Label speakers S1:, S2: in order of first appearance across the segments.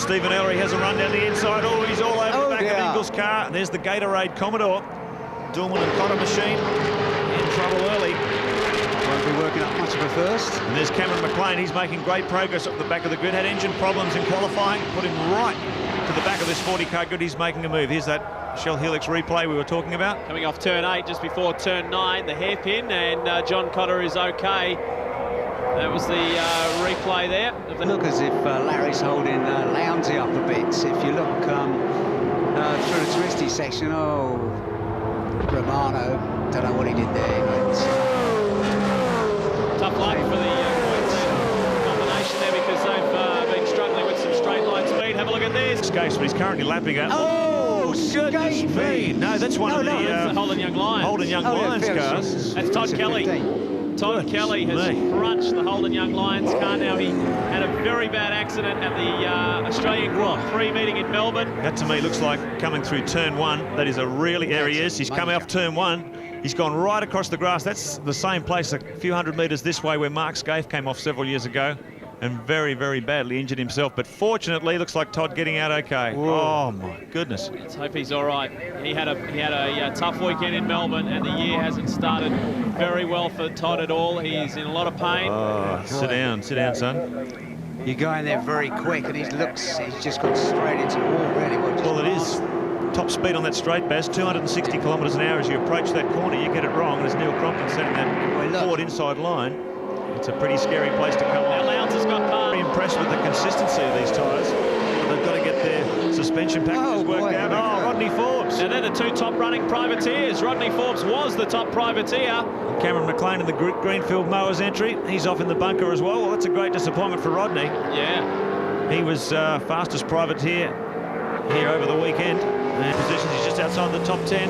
S1: Stephen Ellery has a run down the inside. Oh, he's all over the back of Ingles' car. And there's the Gatorade Commodore. Dillman and Cotter Machine in trouble early.
S2: Won't be working up much of a first.
S1: And there's Cameron McLean. He's making great progress up the back of the grid. Had engine problems in qualifying. Put him right to the back of this 40-car grid. He's making a move. Here's that Shell Helix replay we were talking about.
S3: Coming off turn 8, just before turn 9, the hairpin, and John Cotter is okay. That was the replay there.
S2: Look as if Larry's holding Lounsey up a bit. If you look through the twisty section, Romano, don't know what he did there. But,
S3: tough luck for the Queensland combination there, because they've been struggling with some straight line speed. Have a look at this.
S1: Scapes, but he's currently lapping up.
S2: Oh,
S1: goodness me. No, that's one of the
S3: Holden Young Lions.
S1: Holden Young Lions cars.
S3: That's Todd Kelly.
S2: 15.
S3: Todd Kelly has crunched the Holden Young Lions car. Now, he had a very bad accident at the Australian Grand Prix meeting in Melbourne.
S1: That to me looks like coming through turn 1. That is a really, there he is. He's come off turn 1. He's gone right across the grass. That's the same place a few hundred metres this way where Mark Scaife came off several years ago and very, very badly injured himself. But fortunately, looks like Todd getting out okay. Whoa. Oh, my goodness.
S3: Let's hope he's all right. He had a tough weekend in Melbourne, and the year hasn't started very well for Todd at all. He's in a lot of pain.
S1: Oh, sit down, son.
S2: You're going there very quick, and he's just gone straight into the wall, really.
S1: Well, it is top speed on that straight, Baz, 260 kilometres an hour. As you approach that corner, you get it wrong. And as Neil Crompton said in that forward inside line, it's a pretty scary place to come.
S3: Now Lowndes has got past.
S1: Very impressed with the consistency of these tyres. They've got to get their suspension packages worked out. Oh, Rodney Forbes.
S3: Now they're the two top running privateers. Rodney Forbes was the top privateer.
S1: Cameron McLean in the Greenfield Mowers entry. He's off in the bunker as well. Well, that's a great disappointment for Rodney.
S3: Yeah.
S1: He was fastest privateer here over the weekend. And positions, he's just outside the top 10.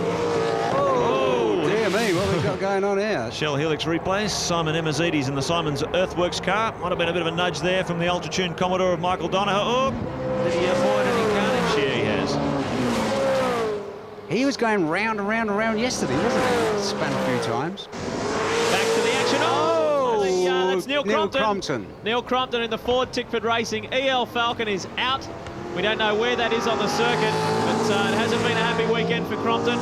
S2: Dear me, what have we got going on here?
S1: Shell Helix replays. Simon Emizides in the Simon's Earthworks car. Might have been a bit of a nudge there from the Ultra-Tuned Commodore of Michael Donohoe. Oh, did he avoid any carnage? Yeah, he has.
S2: He was going round and round and round yesterday, wasn't he? Span a few times.
S3: Back to the action. That's Neil Crompton. Neil Crompton in the Ford Tickford Racing EL Falcon is out. We don't know where that is on the circuit, but it hasn't been a happy weekend for Crompton.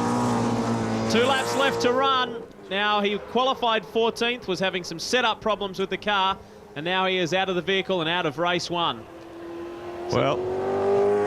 S3: 2 laps left to run. Now, he qualified 14th, was having some setup problems with the car, and now he is out of the vehicle and out of race 1.
S1: Well,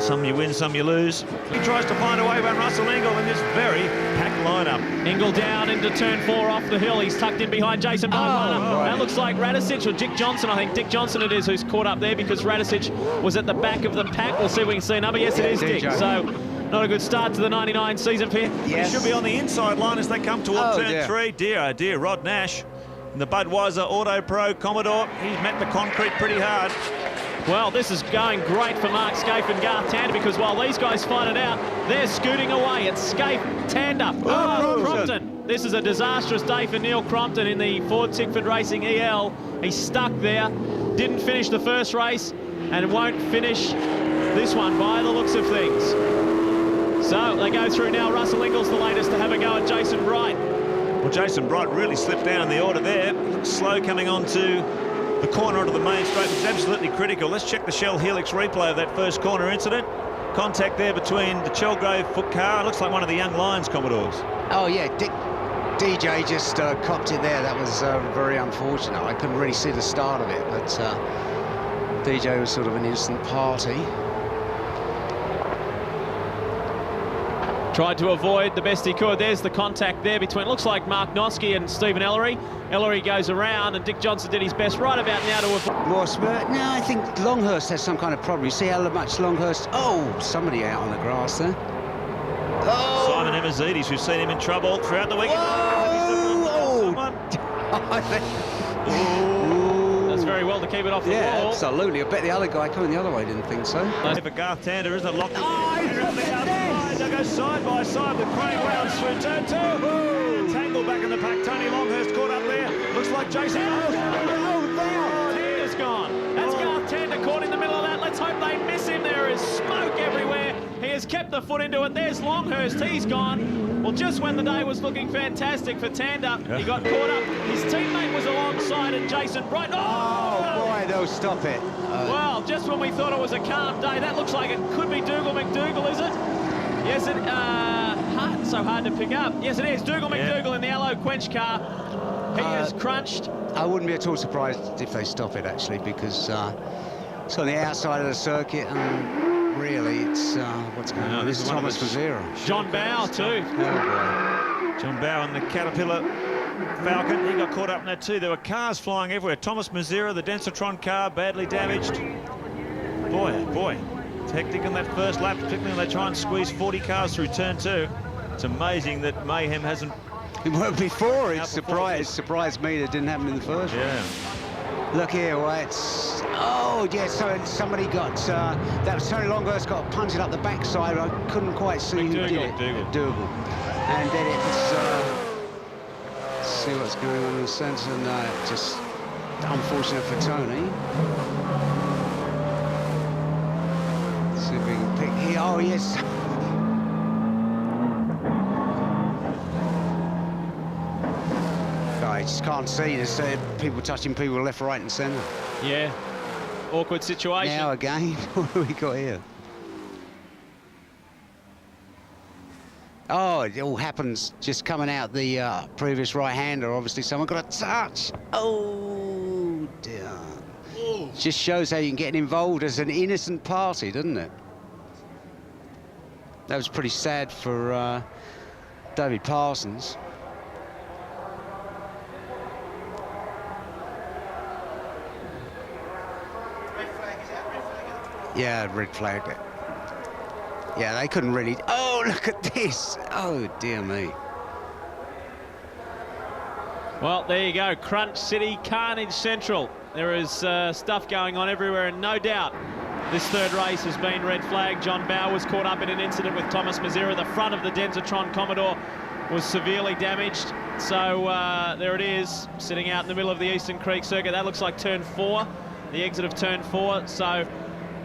S1: some you win, some you lose. He tries to find a way around Russell Engel in this very packed lineup.
S3: Engel down into turn 4 off the hill. He's tucked in behind Jason Bogmiller. That looks like Radicic or Dick Johnson. I think Dick Johnson it is who's caught up there, because Radicic was at the back of the pack. We'll see if we can see a number. Yes, it is Dick. So, not a good start to the 99 season for him.
S1: Yes. He should be on the inside line as they come toward turn 3. Dear, oh dear, Rod Nash in the Budweiser Auto Pro Commodore. He's met the concrete pretty hard.
S3: Well, this is going great for Mark Scaife and Garth Tander, because while these guys fight it out, they're scooting away. It's Scaife, Tander, Crompton. This is a disastrous day for Neil Crompton in the Ford Tickford Racing EL. He's stuck there, didn't finish the first race, and won't finish this one by the looks of things. So they go through now. Russell Ingles the latest to have a go at Jason Bright.
S1: Well, Jason Bright really slipped down in the order there. Looks slow coming onto the corner onto the main straight, which is absolutely critical. Let's check the Shell Helix replay of that first corner incident. Contact there between the Chelgrove foot car. Looks like one of the Young Lions Commodores.
S2: Oh, yeah, DJ just copped it there. That was very unfortunate. I couldn't really see the start of it, but DJ was sort of an instant party.
S3: Tried to avoid the best he could. There's the contact there between, looks like Mark Noske and Stephen Ellery. Ellery goes around, and Dick Johnson did his best right about now to avoid.
S2: More spurt. No, I think Longhurst has some kind of problem. You see how much Longhurst... Oh, somebody out on the grass there.
S1: Oh. Simon Emizides, we've seen him in trouble throughout the weekend.
S3: That's very well to keep it off the wall.
S2: Yeah, absolutely. I bet the other guy coming the other way didn't think so.
S1: For Garth Tander, isn't it? Locked They go side by side with Craig Rounds through turn 2. Tangle back in the pack. Tony Longhurst caught up there. Looks like Jason.
S3: Tander's gone. That's Garth Tander caught in the middle of that. Let's hope they miss him. There is smoke everywhere. He has kept the foot into it. There's Longhurst. He's gone. Well, just when the day was looking fantastic for Tander, he got caught up. His teammate was alongside, and Jason Bright.
S2: Oh boy, they'll stop it.
S3: Well, just when we thought it was a calm day, that looks like it could be Dougal McDougall, is it? Yes, it so hard to pick up. Yes, it is. Dougal McDougall in the yellow quench car. He is crunched.
S2: I wouldn't be at all surprised if they stop it, actually, because it's on the outside of the circuit, and really, it's what's going on. This is Thomas Mazzera.
S3: John Bowe, too.
S2: Oh, boy.
S1: John Bowe in the Caterpillar Falcon, he got caught up in that too. There were cars flying everywhere. Thomas Mazzera, the Densatron car, badly damaged. Boy, oh boy. It's hectic in that first lap, particularly when they try and squeeze 40 cars through turn 2. It's amazing that mayhem hasn't...
S2: Well, before, it surprised me that it didn't happen in the first one.
S1: Yeah.
S2: Look here, well, it's... Oh, yeah, so somebody got... that was Tony Longhurst got punted up the backside. I couldn't quite see who did it. Dougal. And then it was... let's see what's going on in the centre. No, just unfortunate for Tony. Let's see if we can pick here. Oh, yes. I just can't see. There's people touching people left, right and centre.
S3: Yeah, awkward situation.
S2: Now again, what have we got here? Oh, it all happens just coming out the previous right-hander. Obviously, someone got a touch. Oh, dear. Ooh. Just shows how you can get involved as an innocent party, doesn't it? That was pretty sad for David Parsons. Yeah, red flag. Yeah, they couldn't really... Oh, look at this! Oh, dear me.
S3: Well, there you go. Crunch City, Carnage Central. There is stuff going on everywhere, and no doubt this third race has been red flag. John Bowe was caught up in an incident with Thomas Mazzera. The front of the Densatron Commodore was severely damaged. So there it is, sitting out in the middle of the Eastern Creek circuit. That looks like turn 4, the exit of turn 4. So...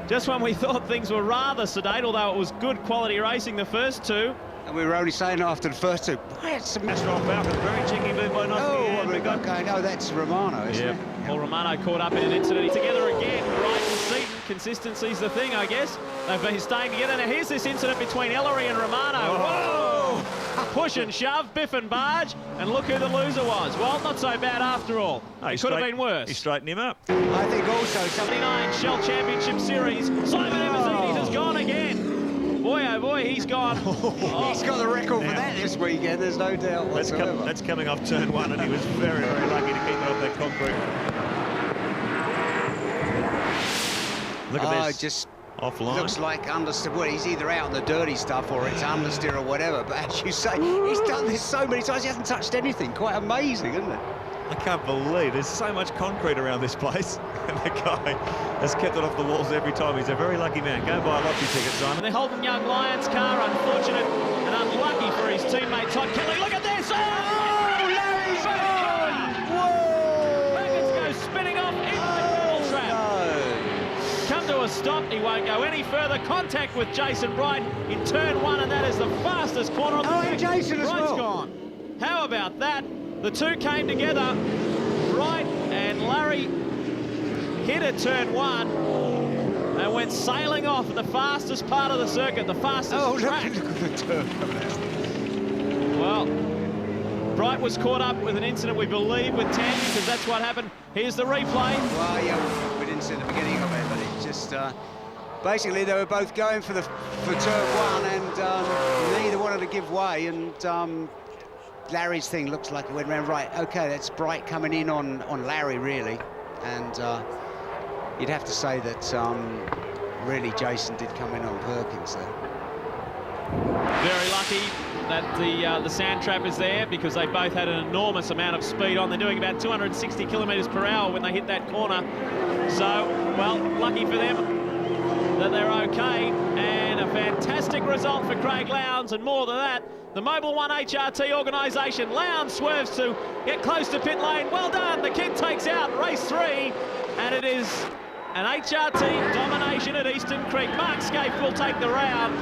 S3: just when we thought things were rather sedate, although it was good quality racing the first 2.
S2: And we were only saying after the first 2, that's
S1: Astron Falcon, very cheeky move by Nottingham.
S2: Oh, what have we got going? Oh, that's Romano, isn't it?
S3: Paul Romano caught up in an incident. Together again, right and seat. Consistency's the thing, I guess. They've been staying together. Now here's this incident between Ellery and Romano.
S1: Oh.
S3: Whoa! Push and shove, biff and barge, and look who the loser was. Well, not so bad after all. It could have been worse.
S1: He straightened him up.
S2: I think also...
S3: 79 Shell Championship Series. Simon Emerzides has gone again. Boy, oh boy, he's gone.
S2: He's got the record for that this weekend, there's no doubt whatsoever.
S1: That's coming off turn 1, and he was very, very lucky to keep it off that concrete. Look at this.
S2: Just
S1: offline.
S2: Looks like understeer. Well, he's either out on the dirty stuff or it's understeer or whatever. But as you say, he's done this so many times, he hasn't touched anything. Quite amazing, isn't it?
S1: I can't believe there's so much concrete around this place. And the guy has kept it off the walls every time. He's a very lucky man. Go buy a lottery ticket, Simon.
S3: The Holden Young Lions car, unfortunate and unlucky for his teammate Todd Kelly. Look at this! Oh, Larry's gone! Whoa! Wagons go spinning off into the gravel trap. Come to a stop. He won't go any further. Contact with Jason Bright in turn 1, and that is the fastest corner on the track.
S2: And Jason as well.
S3: Bright's gone. How about that? The two came together. Bright and Larry hit at turn 1 and went sailing off in the fastest part of the circuit, the fastest track.
S2: Look at the turn coming out.
S3: Well, Bright was caught up with an incident, we believe, with Tandy, because that's what happened. Here's the replay.
S2: Well, yeah, we didn't see the beginning of it, but it just... basically, they were both going for turn 1, and neither wanted to give way, and... Larry's thing looks like it went round right. Okay, that's Bright coming in on Larry, really. And you'd have to say that really Jason did come in on Perkins there.
S3: Very lucky that the sand trap is there, because they both had an enormous amount of speed on. They're doing about 260 kilometres per hour when they hit that corner. So, well, lucky for them that they're okay, and a fantastic result for Craig Lowndes, and more than that, the Mobil 1 HRT organisation. Lowndes swerves to get close to pit lane. Well done, the kid takes out race 3, and it is an HRT domination at Eastern Creek. Mark Scaife will take the round.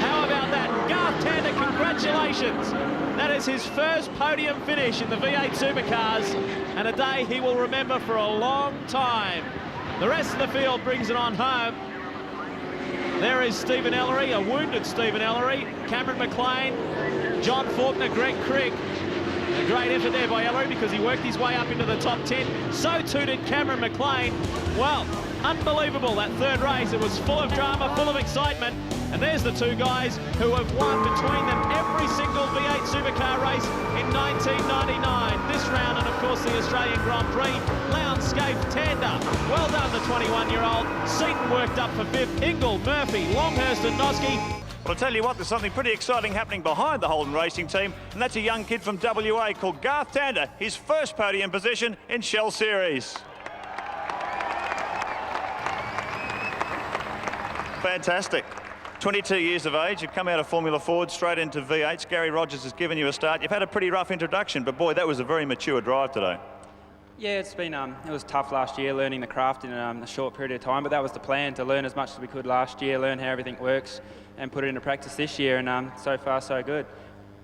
S3: How about that? Garth Tander Congratulations. That is his first podium finish in the V8 Supercars, and a day he will remember for a long time. The rest of the field brings it on home. There is Stephen Ellery, a wounded Stephen Ellery, Cameron McLean, John Faulkner, Greg Crick. A great effort there by Ellery because he worked his way up into the top 10. So too did Cameron McLean. Well, unbelievable, that third race. It was full of drama, full of excitement. And there's the two guys who have won between them every single V8 Supercar race in 1999. This round, and of course the Australian Grand Prix. Lowndes, Scaife, Tander. Well done, the 21-year-old. Seaton worked up for fifth. Ingle, Murphy, Longhurst and Noski.
S4: Well, I'll tell you what, there's something pretty exciting happening behind the Holden racing team, and that's a young kid from WA called Garth Tander, his first podium position in Shell Series. Fantastic. 22 years of age, you've come out of Formula Ford straight into V8s. Gary Rogers has given you a start. You've had a pretty rough introduction, but boy, that was a very mature drive today.
S5: Yeah, it's been it was tough last year learning the craft in a short period of time, but that was the plan, to learn as much as we could last year, learn how everything works and put it into practice this year, and so far so good.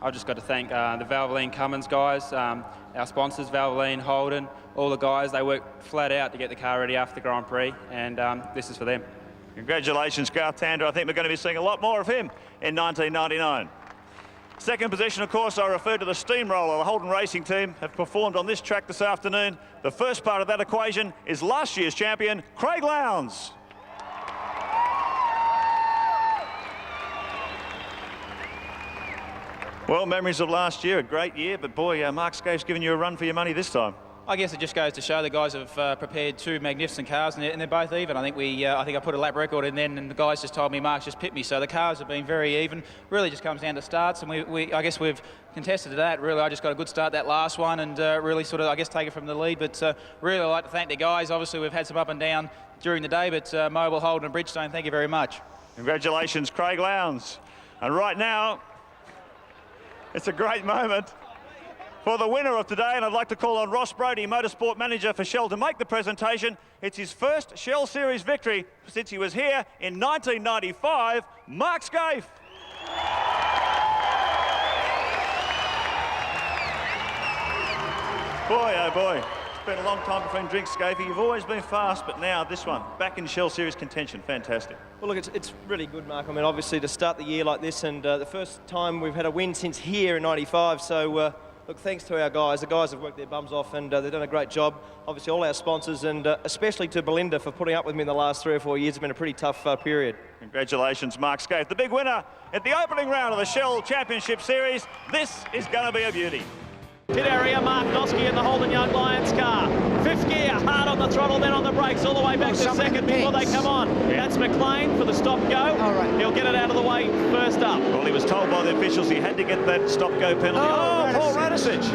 S5: I've just got to thank the Valvoline Cummins guys, our sponsors, Valvoline, Holden, all the guys. They worked flat out to get the car ready after the Grand Prix, and this is for them.
S4: Congratulations, Garth Tander. I think we're going to be seeing a lot more of him in 1999. Second position, of course, I referred to the steamroller. The Holden racing team have performed on this track this afternoon. The first part of that equation is last year's champion, Craig Lowndes. Well, memories of last year, a great year, but boy, Mark Scaife's given you a run for your money this time.
S6: I guess it just goes to show the guys have prepared two magnificent cars, and they're both even. I think I put a lap record in then, and the guys just told me, Mark's just pipped me. So the cars have been very even. Really just comes down to starts, and I guess we've contested that. Really, I just got a good start that last one, and really sort of, I guess, take it from the lead. But really, I'd like to thank the guys. Obviously, we've had some up and down during the day, but Mobile, Holden and Bridgestone, thank you very much.
S4: Congratulations, Craig Lowndes. And right now, it's a great moment for the winner of today, and I'd like to call on Ross Brody, Motorsport Manager for Shell, to make the presentation. It's his first Shell Series victory since he was here in 1995, Mark Scaife. Boy, oh boy, it's been a long time between drinks, Scaife. You've always been fast, but now this one, back in Shell Series contention, fantastic.
S7: Well, look, it's really good, Mark. I mean, obviously, to start the year like this, and the first time we've had a win since here in 95, so look, thanks to our guys. The guys have worked their bums off, and they've done a great job. Obviously, all our sponsors, and especially to Belinda for putting up with me in the last 3 or 4 years. It's been a pretty tough period. Congratulations, Mark Scaife, the big winner at the opening round of the Shell Championship Series. This is going to be a beauty.
S3: Pit area, Mark Noski in the Holden Young Lions car. Fifth gear, hard on the throttle, then on the brakes, all the way back to second before they come on. Yeah. That's McLean for the stop-go. All right. He'll get it out of the way first up.
S4: Well, he was told by the officials he had to get that stop-go penalty. Oh, Paul Radisich.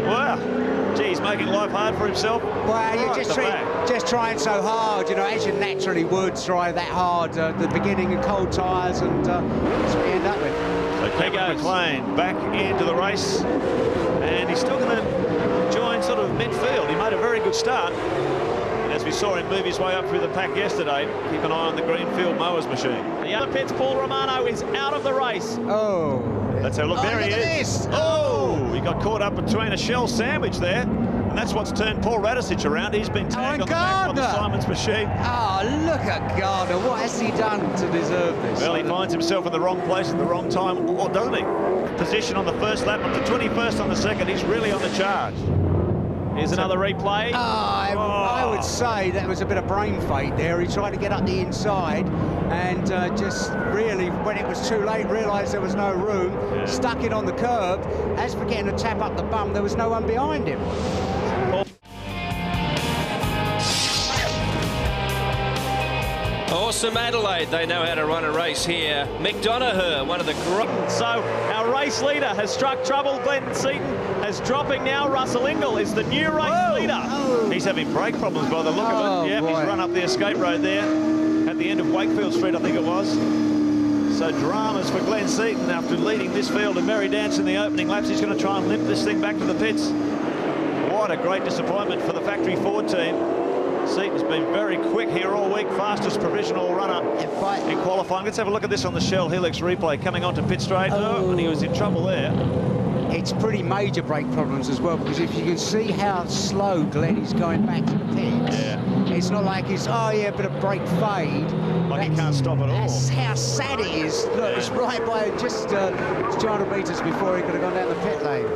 S4: Wow. Gee, he's making life hard for himself.
S2: Well, you're just trying so hard, you know, as you naturally would try that hard at the beginning of cold tyres, and that's what you end up with.
S4: So Cameron McLean back into the race, and he's still going to join sort of midfield. He made a very good start, and as we saw him move his way up through the pack yesterday, keep an eye on the Greenfield mowers machine.
S3: The other pits, Paul Romano is out of the race.
S2: Oh.
S4: Let's have a look. There he is. Oh, he got caught up between a Shell sandwich there, and that's what's turned Paul Radisich around. He's been tagged on the back of the Simon's machine.
S2: Oh, look at Gardner. What has he done to deserve this?
S4: Well, he finds himself in the wrong place at the wrong time, or doesn't he? Position on the first lap, up to 21st on the second. He's really on the charge.
S3: Here's another replay.
S2: I would say that was a bit of brain fade there. He tried to get up the inside and just really, when it was too late, realised there was no room, stuck it on the curb. As for getting a tap up the bum, there was no one behind him.
S8: Awesome Adelaide, they know how to run a race here. McDonough, one of the great.
S3: So our race leader has struck trouble. Glenn Seaton is dropping now. Russell Ingle is the new race leader.
S4: Oh. He's having brake problems by the look of it. Yeah, he's run up the escape road there at the end of Wakefield Street, I think it was. So dramas for Glenn Seaton after leading this field and merry dance in the opening laps. He's going to try and limp this thing back to the pits. What a great disappointment for the factory Ford team.
S1: Seaton's been very quick here all week, fastest provisional runner in qualifying. Let's have a look at this on the Shell Helix replay. Coming onto pit straight, and he was in trouble there.
S2: It's pretty major brake problems as well, because if you can see how slow Glenn is going back to the pits, it's not like it's, oh yeah, but a brake fade.
S1: Like he can't stop at all.
S2: That's how sad it is. Look, it's right by just 200 metres before he could have gone down the pit lane.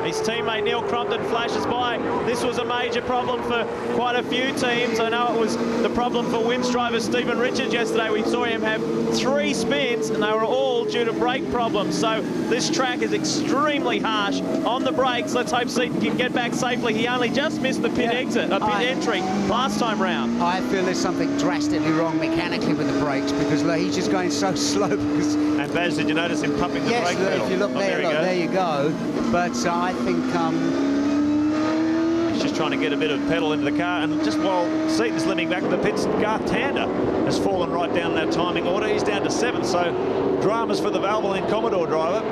S3: His teammate Neil Crompton flashes by. This was a major problem for quite a few teams. I know it was the problem for Wins driver Stephen Richards yesterday. We saw him have 3 spins, and they were all due to brake problems. So this track is extremely harsh on the brakes. Let's hope Seaton can get back safely. He only just missed the pit exit, pit entry last time round.
S2: I feel there's something drastically wrong mechanically with the brakes, because he's just going so slow. Because
S1: and Baz, did you notice him pumping the brake pedal?
S2: If you look there you go. But I think
S1: he's just trying to get a bit of pedal into the car, and just while Seaton's limping back to the pits, Garth Tander has fallen right down in that timing order. He's down to 7th, so dramas for the Valvoline Commodore driver.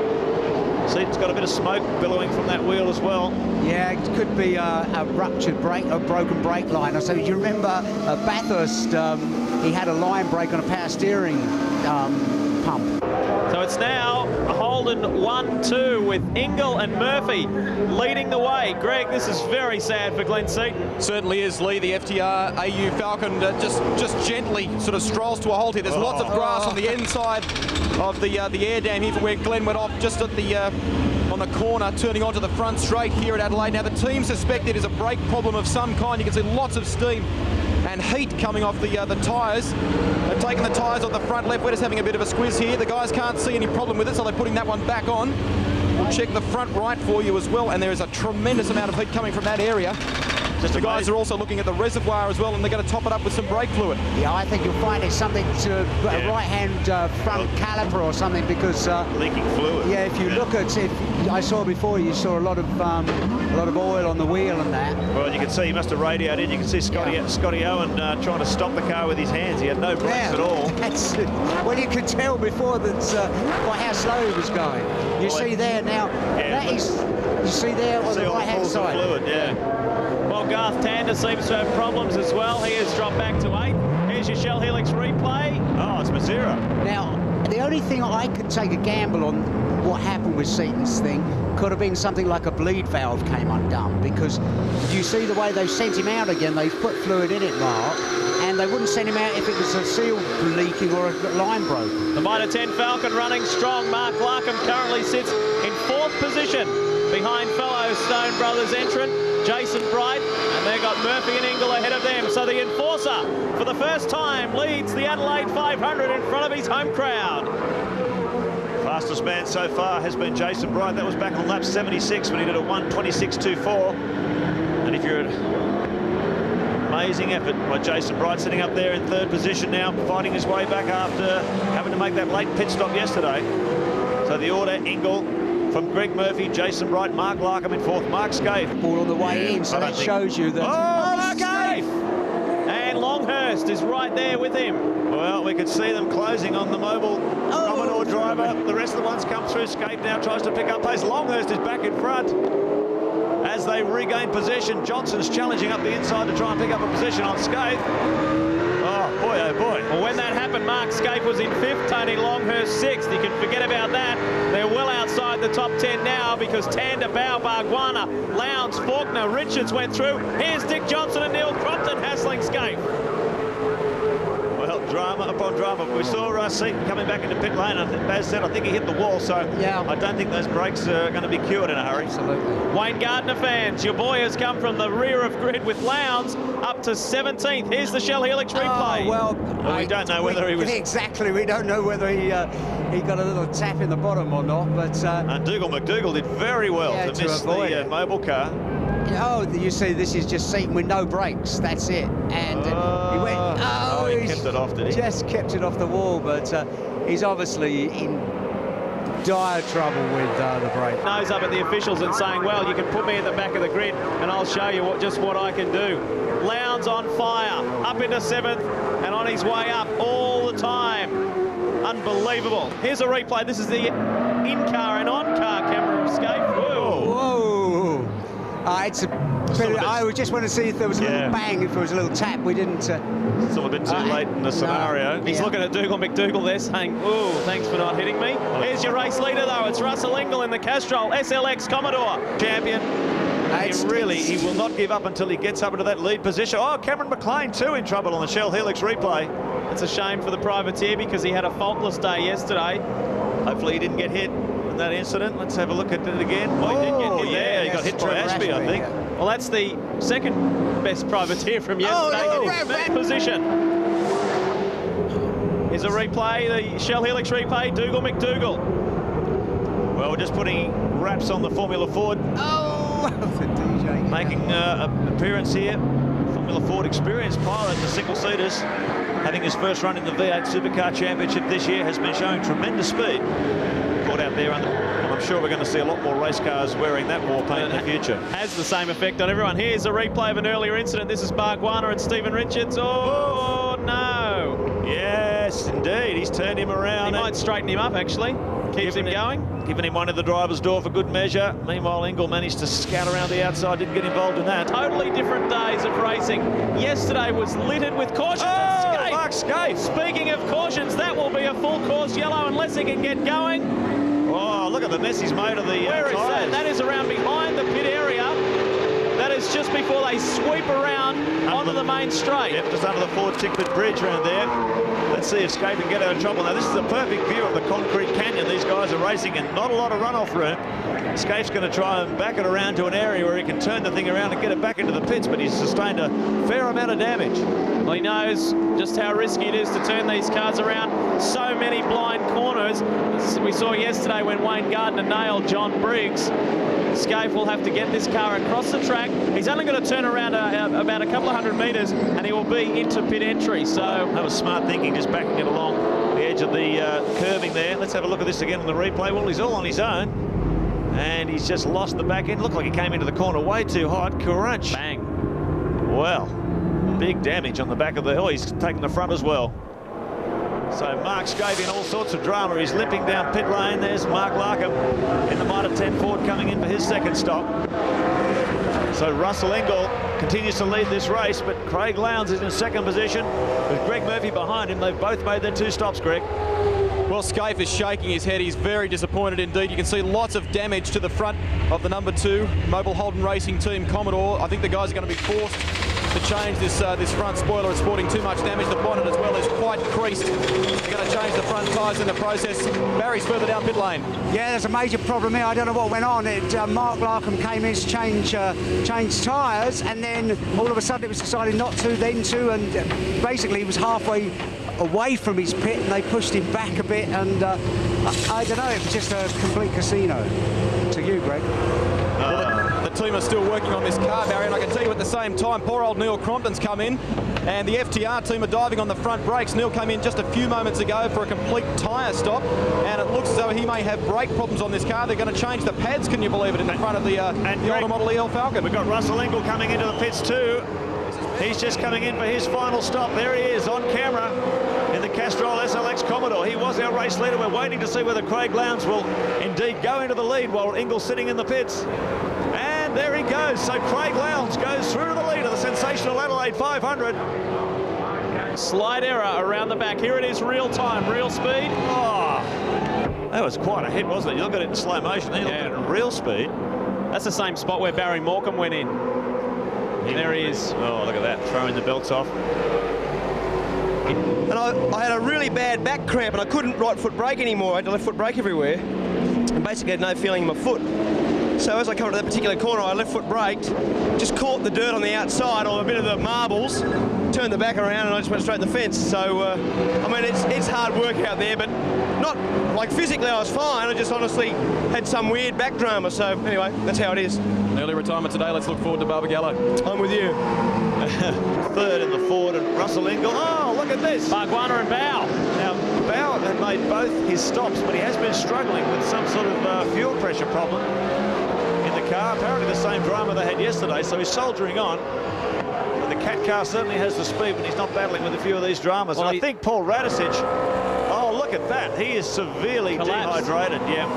S1: Seaton's got a bit of smoke billowing from that wheel as well.
S2: Yeah, it could be a ruptured brake, a broken brake line. So you remember Bathurst, he had a line brake on a power steering pump.
S3: So it's now a Holden 1-2 with Ingle and Murphy leading the way. Greg, this is very sad for Glenn Seaton.
S9: Certainly is, Lee. The FTR AU Falcon just gently sort of strolls to a halt here. There's lots of grass on the inside of the air dam here, where Glenn went off just at the on the corner, turning onto the front straight here at Adelaide. Now the team suspect it is a brake problem of some kind. You can see lots of steam and heat coming off the tyres. They've taken the tyres off the front left. We're just having a bit of a squiz here. The guys can't see any problem with it, so they're putting that one back on. We'll check the front right for you as well, and there is a tremendous amount of heat coming from that area. The guys are also looking at the reservoir as well, and they're going to top it up with some brake fluid.
S2: Yeah, I think you'll find it's something to a right-hand front caliper or something, because
S1: leaking fluid.
S2: Yeah, if you look at it, I saw before, you saw a lot of oil on the wheel and that.
S1: Well, you can see he must have radioed in. You can see Scotty Owen trying to stop the car with his hands. He had no brakes at all.
S2: Well, you could tell before that by how slow he was going. You see there now. You see there on the right-hand side.
S1: Fluid,
S3: Well, Garth Tander seems to have problems as well. He has dropped back to 8th. Here's your Shell Helix replay.
S1: Oh, it's Mazzira.
S2: Now, the only thing I could take a gamble on what happened with Seaton's thing could have been something like a bleed valve came undone, because you see the way they've sent him out again. They've put fluid in it, Mark, and they wouldn't send him out if it was a seal leaking or a line broken.
S3: The Mitre 10 Falcon running strong. Mark Larkham currently sits in 4th position behind fellow Stone Brothers entrant Jason Bright, and they've got Murphy and Ingle ahead of them. So the Enforcer, for the first time, leads the Adelaide 500 in front of his home crowd.
S1: Fastest man so far has been Jason Bright. That was back on lap 76 when he did a 1:26.24. And if you're amazing effort by Jason Bright, sitting up there in 3rd position now, fighting his way back after having to make that late pit stop yesterday. So the order: Ingle from Greg Murphy, Jason Bright, Mark Larkham in 4th, Mark Scaife.
S2: All on the way in, so that shows you that...
S1: Mark Scaife!
S3: And Longhurst is right there with him.
S1: Well, we could see them closing on the mobile Commodore driver. The rest of the ones come through. Scaife now tries to pick up pace. Longhurst is back in front as they regain possession. Johnson's challenging up the inside to try and pick up a position on Scaife. Oh, boy, oh, boy.
S3: Well, when that happened, Mark Scaife was in 5th, Tony Longhurst 6th. You can forget about that. They're well outside the top 10 now, because Tander, Bow, Bargwana, Lowndes, Faulkner, Richards went through. Here's Dick Johnson and Neil Crompton hassling Scaife.
S1: Well, drama upon drama. We saw Seaton coming back into pit lane. Baz said, I think he hit the wall, so I don't think those brakes are going to be cured in a hurry.
S2: Absolutely.
S3: Wayne Gardner fans, your boy has come from the rear of grid with Lowndes up to 17th. Here's the Shell Helix replay.
S2: Well,
S1: we don't know whether he was...
S2: Exactly, we don't know whether he got a little tap in the bottom or not, but...
S1: and Dougal McDougall did very well to miss the mobile car.
S2: Oh, you see, this is just Seaton with no brakes. That's it. And he went...
S1: he kept it off, did he?
S2: Just kept it off the wall, but he's obviously in dire trouble with the brake.
S3: Nose up at the officials and saying, well, you can put me at the back of the grid and I'll show you just what I can do. Lowndes on fire, up into 7th and on his way up all the time. Unbelievable. Here's a replay. This is the in-car and on-car camera of Scaife. Whoa.
S2: Whoa. It's a I just want to see if there was a little bang, if there was a little tap. We didn't...
S1: Still a bit too late in the scenario.
S3: He's looking at Dougal McDougall there saying, "Ooh, thanks for not hitting me." Here's your race leader, though. It's Russell Ingall in the Castrol SLX Commodore.
S1: Champion. He will not give up until he gets up into that lead position. Oh, Cameron McLean too in trouble on the Shell Helix replay.
S3: It's a shame for the privateer because he had a faultless day yesterday.
S1: Hopefully he didn't get hit in that incident. Let's have a look at it again. Well, he did get hit there. He got hit by Ashby, I think.
S3: Well, that's the second best privateer from yesterday in that position. Here's a replay, the Shell Helix replay, Dougal McDougall.
S1: Well, we're just putting wraps on the Formula Ford. Making an appearance here. Formula Ford experienced pilot in the single-seaters, having his first run in the V8 Supercar Championship this year, has been showing tremendous speed. Caught out there, and I'm sure we're going to see a lot more race cars wearing that war paint in the future.
S3: Has the same effect on everyone. Here's a replay of an earlier incident. This is Bargwanna and Stephen Richards. Oh, no.
S1: Yes, indeed. He's turned him around.
S3: He might straighten him up, actually. Keeps him going.
S1: Giving him one in the driver's door for good measure. Meanwhile, Ingall managed to scout around the outside, didn't get involved in that.
S3: Totally different days of racing. Yesterday was littered with cautions.
S1: Oh, Mark Scaife.
S3: Speaking of cautions, that will be a full course yellow unless he can get going.
S1: Oh, look at the mess he's made of the
S3: Where is that? That is around behind the pit area. That is just before they sweep around onto the main straight.
S1: Yep, just under the Ford Tickford Bridge around there. Let's see if Scaife can get out of trouble. Now, this is a perfect view of the concrete canyon. These guys are racing and not a lot of runoff room. Scaife's going to try and back it around to an area where he can turn the thing around and get it back into the pits, but he's sustained a fair amount of damage.
S3: Well, he knows just how risky it is to turn these cars around. So many blind corners. As we saw yesterday when Wayne Gardner nailed John Briggs. Scaife will have to get this car across the track. He's only going to turn around about a couple of 100 metres and he will be into pit entry. So
S1: that was smart thinking, just backing it along the edge of the curving there. Let's have a look at this again on the replay. Well, he's all on his own and he's just lost the back end. Looked like he came into the corner way too hot. Crunch.
S3: Bang.
S1: Well, big damage on the back of the hill. He's taken the front as well. So Mark Scaife in all sorts of drama. He's limping down pit lane. There's Mark Larkham in the Mitre 10 Ford coming in for his second stop. So Russell Ingall continues to lead this race, but Craig Lowndes is in second position with Greg Murphy behind him. They've both made their 2 stops, Greg.
S9: Well, Scaife is shaking his head. He's very disappointed indeed. You can see lots of damage to the front of the number 2 Mobile Holden Racing Team Commodore. I think the guys are going to be forced to change this front spoiler. It's sporting too much damage. The bonnet as well is quite creased. They're going to change the front tyres in the process. Barry's further down pit lane.
S2: Yeah, there's a major problem here. I don't know what went on. Mark Larkham came in to change tyres, and then all of a sudden it was decided not to, then to, and basically he was halfway away from his pit and they pushed him back a bit, and I don't know, it was just a complete casino. To you, Greg.
S9: The team are still working on this car, Barry, and I can tell you at the same time, poor old Neil Crompton's come in, and the FTR team are diving on the front brakes. Neil came in just a few moments ago for a complete tyre stop, and it looks as though he may have brake problems on this car. They're going to change the pads, can you believe it, in the front of the older model EL Falcon.
S1: We've got Russell Ingall coming into the pits too. He's just coming in for his final stop. There he is on camera in the Castrol SLX Commodore. He was our race leader. We're waiting to see whether Craig Lowndes will indeed go into the lead while Ingall's sitting in the pits. And there he goes. So Craig Lowndes goes through to the lead of the sensational Adelaide 500.
S3: Slight error around the back. Here it is, real time, real speed.
S1: Oh, that was quite a hit, wasn't it? You look at it in slow motion, then you look at it in real speed.
S3: That's the same spot where Barry Morecambe went in. There he is.
S1: Oh, look at that, throwing the belts off.
S7: And I had a really bad back cramp and I couldn't right foot brake anymore. I had to left foot brake everywhere and basically had no feeling in my foot. So as I come to that particular corner, I left foot braked, just caught the dirt on the outside or a bit of the marbles, turned the back around and I just went straight to the fence. So, I mean, it's hard work out there, but not, like physically I was fine. I just honestly had some weird back drama. So anyway, that's how it is.
S9: Early retirement today. Let's look forward to Barbagallo.
S7: I'm with you.
S1: Third in the Ford and Russell Ingall. Oh, look at this.
S3: Bargwanna and Bow.
S1: Now, Bow had made both his stops, but he has been struggling with some sort of fuel pressure problem in the car. Apparently the same drama they had yesterday, so he's soldiering on. And the Cat car certainly has the speed, but he's not battling with a few of these dramas.
S3: Well,
S1: and I think Paul Radisich, oh, look at that. He is severely dehydrated, yeah.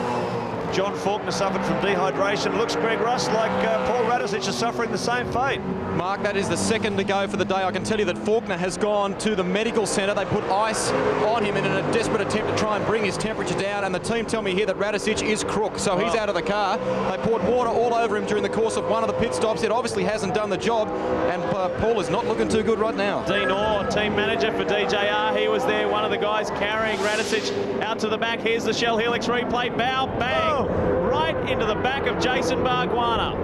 S1: John Faulkner suffered from dehydration. Looks, Greg Russ, like Paul Radicic is suffering the same fate.
S9: Mark, that is the second to go for the day. I can tell you that Faulkner has gone to the medical centre. They put ice on him in a desperate attempt to try and bring his temperature down, and the team tell me here that Radicic is crook, so he's out of the car. They poured water all over him during the course of one of the pit stops. It obviously hasn't done the job, and Paul is not looking too good right now.
S3: Dean Orr, team manager for DJR, he was there, one of the guys carrying Radicic out to the back. Here's the Shell Helix replay. Bow, bang, right into the back of Jason Bargwanna.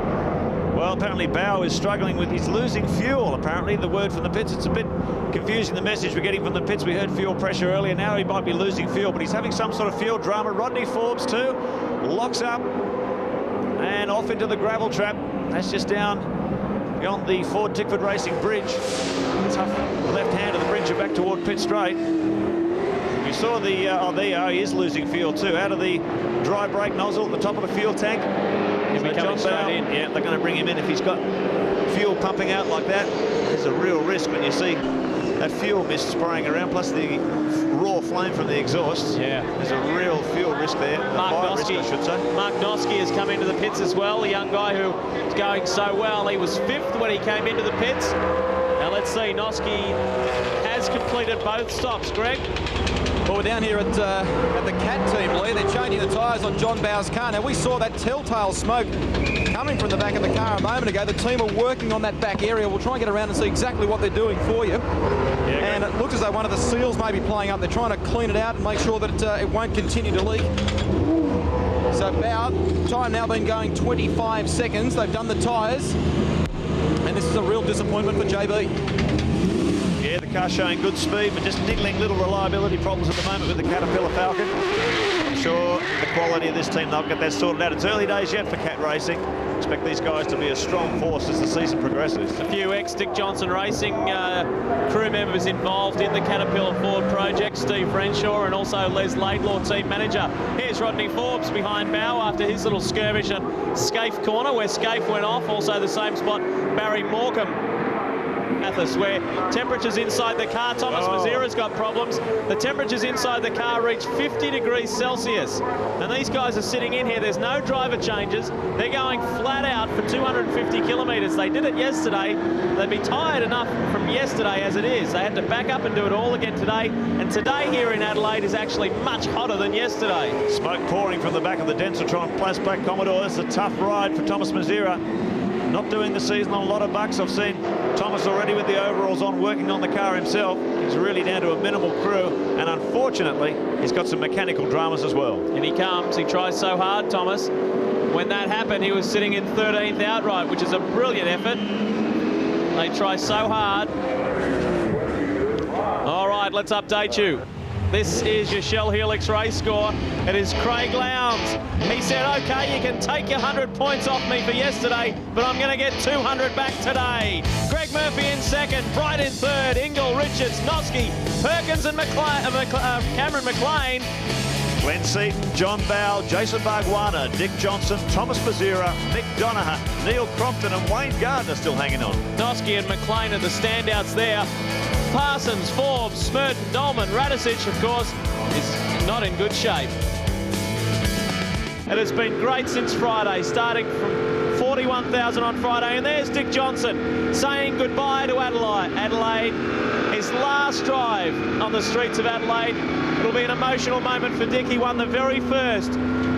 S1: Well, apparently Bow is struggling with, he's losing fuel, apparently. The word from the pits, it's a bit confusing, the message we're getting from the pits. We heard fuel pressure earlier, now he might be losing fuel, but he's having some sort of fuel drama. Rodney Forbes too, locks up and off into the gravel trap. That's just down beyond the Ford Tickford Racing Bridge. Tough left hand of the bridge back toward Pit Straight. We saw the, oh there you are, he is losing fuel too. Out of the dry brake nozzle at the top of the fuel tank.
S3: He'll be coming straight in.
S1: Yeah, they're going to bring him in if he's got fuel pumping out like that. There's a real risk when you see that fuel mist spraying around, plus the raw flame from the exhaust.
S3: Yeah.
S1: There's a real fuel risk there.
S3: Mark Noski,
S1: I should say.
S3: Mark Noski has come into the pits as well, a young guy who is going so well. He was 5th when he came into the pits. Now let's see, Noski has completed both stops, Greg.
S9: Well, we're down here at the CAT team, Lee. They're changing the tyres on John Bow's car. Now, we saw that telltale smoke coming from the back of the car a moment ago. The team are working on that back area. We'll try and get around and see exactly what they're doing for you. Yeah, and it looks as though one of the seals may be playing up. They're trying to clean it out and make sure that it won't continue to leak. So Bow, time now been going 25 seconds. They've done the tyres. And this is a real disappointment for JB.
S1: Yeah, the car showing good speed, but just niggling little reliability problems at the moment with the Caterpillar Falcon. I'm sure the quality of this team, they'll get that sorted out. It's early days yet for Cat Racing. Expect these guys to be a strong force as the season progresses.
S3: A few ex-Dick Johnson Racing crew members involved in the Caterpillar Ford project. Steve Renshaw and also Les Laidlaw, team manager. Here's Rodney Forbes behind Bow after his little skirmish at Scaife Corner, where Scaife went off. Also the same spot, Barry Morecambe. Where temperatures inside the car, Thomas Mazira's got problems. The temperatures inside the car reach 50 degrees Celsius. And these guys are sitting in here. There's no driver changes. They're going flat out for 250 kilometres. They did it yesterday. They'd be tired enough from yesterday as it is. They had to back up and do it all again today. And today here in Adelaide is actually much hotter than yesterday.
S1: Smoke pouring from the back of the Densatron Plaspac Commodore. It's a tough ride for Thomas Mazira. Not doing the season on a lot of bucks. I've seen Thomas already with the overalls on, working on the car himself. He's really down to a minimal crew, and unfortunately, he's got some mechanical dramas as well.
S3: And he comes, he tries so hard, Thomas. When that happened, he was sitting in 13th outright, which is a brilliant effort. They try so hard. All right, let's update you. This is your Shell Helix race score. It is Craig Lowndes. He said, OK, you can take your 100 points off me for yesterday, but I'm going to get 200 back today. Greg Murphy in 2nd, Bright in 3rd, Ingle, Richards, Noski, Perkins and Cameron McLean.
S1: Glenn Seaton, John Bow, Jason Bargwanna, Dick Johnson, Thomas Mazira, Mick Donoghue, Neil Crompton and Wayne Gardner still hanging on.
S3: Noski and McLean are the standouts there. Parsons, Forbes, Smurton, Dolman, Radicic, of course, is not in good shape. It has been great since Friday, starting from 41,000 on Friday. And there's Dick Johnson saying goodbye to Adelaide. His last drive on the streets of Adelaide. It'll be an emotional moment for Dick. He won the very first